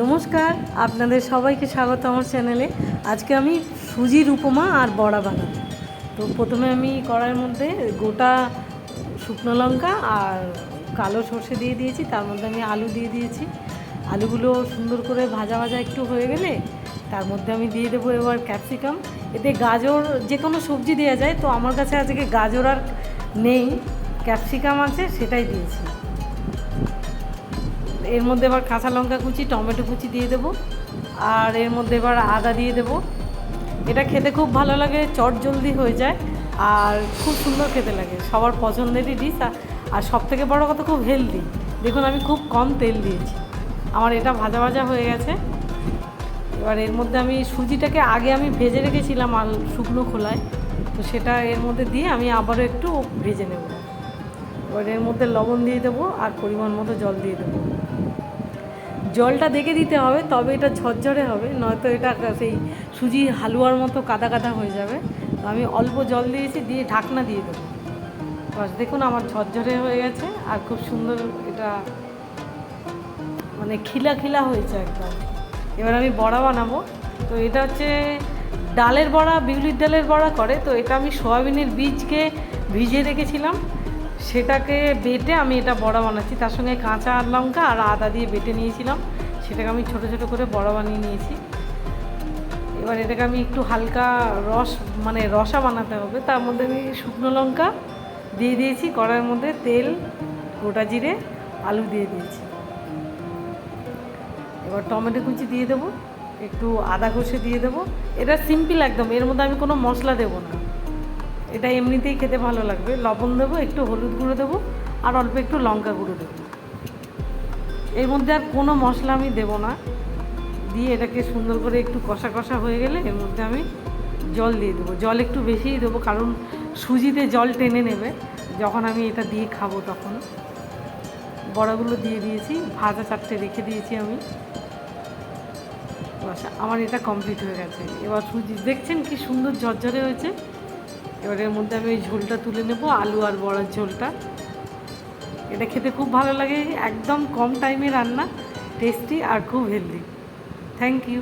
নমস্কার, আপনাদের সবাইকে স্বাগত আমার চ্যানেলে। আজকে আমি সুজির উপমা আর বড়া বানাবো। তো প্রথমে আমি কড়াইয়ের মধ্যে গোটা শুকনো লঙ্কা আর কালো সর্ষে দিয়ে দিয়েছি, তার মধ্যে আমি আলু দিয়ে দিয়েছি। আলুগুলো সুন্দর করে ভাজা ভাজা একটু হয়ে গেলে তার মধ্যে আমি দিয়ে দেবো এবার ক্যাপসিকাম। এতে গাজর যে কোনো সবজি দেওয়া যায়, তো আমার কাছে আজকে গাজর আর নেই, ক্যাপসিকাম আছে, সেটাই দিয়েছি। এর মধ্যে এবার কাঁচা লঙ্কা কুচি, টমেটো কুচি দিয়ে দেবো, আর এর মধ্যে এবার আদা দিয়ে দেবো। এটা খেতে খুব ভালো লাগে, চট জলদি হয়ে যায় আর খুব সুন্দর খেতে লাগে, সবার পছন্দেরই ডিশ। আর সবথেকে বড় কথা, খুব হেলদি। দেখুন আমি খুব কম তেল দিয়েছি। আমার এটা ভাজা ভাজা হয়ে গেছে। এবার এর মধ্যে আমি সুজিটাকে আগে আমি ভেজে রেখেছিলাম শুকনো খোলায়, তো সেটা এর মধ্যে দিয়ে আমি আবারও একটু ভেজে নেব। এবার এর মধ্যে লবণ দিয়ে দেবো আর পরিমাণ মতো জল দিয়ে দেবো। জলটা দেখে দিতে হবে, তবে এটা ঝরঝরে হবে, নয়তো এটা সেই সুজি হালুয়ার মতো কাদা কাদা হয়ে যাবে। তো আমি অল্প জল দিয়েছি, দিয়ে ঢাকনা দিয়ে দেবো। বাস দেখুন আমার ঝরঝরে হয়ে গেছে আর খুব সুন্দর, এটা মানে খিলা খিলা হয়েছে একদম। এবার আমি বড়া বানাবো। তো এটা হচ্ছে ডালের বড়া, বিউলির ডালের বড়া করে। তো এটা আমি সয়াবিনের বীজকে ভিজিয়ে রেখেছিলাম, সেটাকে বেটে আমি এটা বড়া বানাচ্ছি। তার সঙ্গে কাঁচা লঙ্কা আর আদা দিয়ে বেটে নিয়েছিলাম, সেটাকে আমি ছোটো ছোটো করে বড়া বানিয়ে নিয়েছি। এবার এটাকে আমি একটু হালকা রসা বানাতে হবে। তার মধ্যে আমি শুকনো লঙ্কা দিয়ে দিয়েছি, কড়াইয়ের মধ্যে তেল, গোটা জিরে, আলু দিয়ে দিয়েছি। এবার টমেটো কুচি দিয়ে দেবো, একটু আদা ঘষে দিয়ে দেবো। এটা সিম্পল একদম, এর মধ্যে আমি কোনো মশলা দেবো না, এটা এমনিতেই খেতে ভালো লাগবে। লবণ দেবো, একটু হলুদ গুঁড়ো দেবো, আর অল্প একটু লঙ্কা গুঁড়ো দেবো। এর মধ্যে আর কোনো মশলা আমি দেবো না। দিয়ে এটাকে সুন্দর করে একটু কষা কষা হয়ে গেলে এর মধ্যে আমি জল দিয়ে দেবো। জল একটু বেশিই দেবো, কারণ সুজিতে জল টেনে নেবে যখন আমি এটা দিয়ে খাবো তখন। বড়াগুলো দিয়ে দিয়েছি, ভাজা চারটে রেখে দিয়েছি আমি। আমার এটা কমপ্লিট হয়ে গেছে। এবার সুজি দেখছেন কি সুন্দর ঝরঝরে হয়েছে। এবার এর মধ্যে আমি ওই ঝোলটা তুলে নেব, আলু আর বড়ার ঝোলটা। এটা খেতে খুব ভালো লাগে, একদম কম টাইমে রান্না, টেস্টি আর খুব হেলদি। Thank you.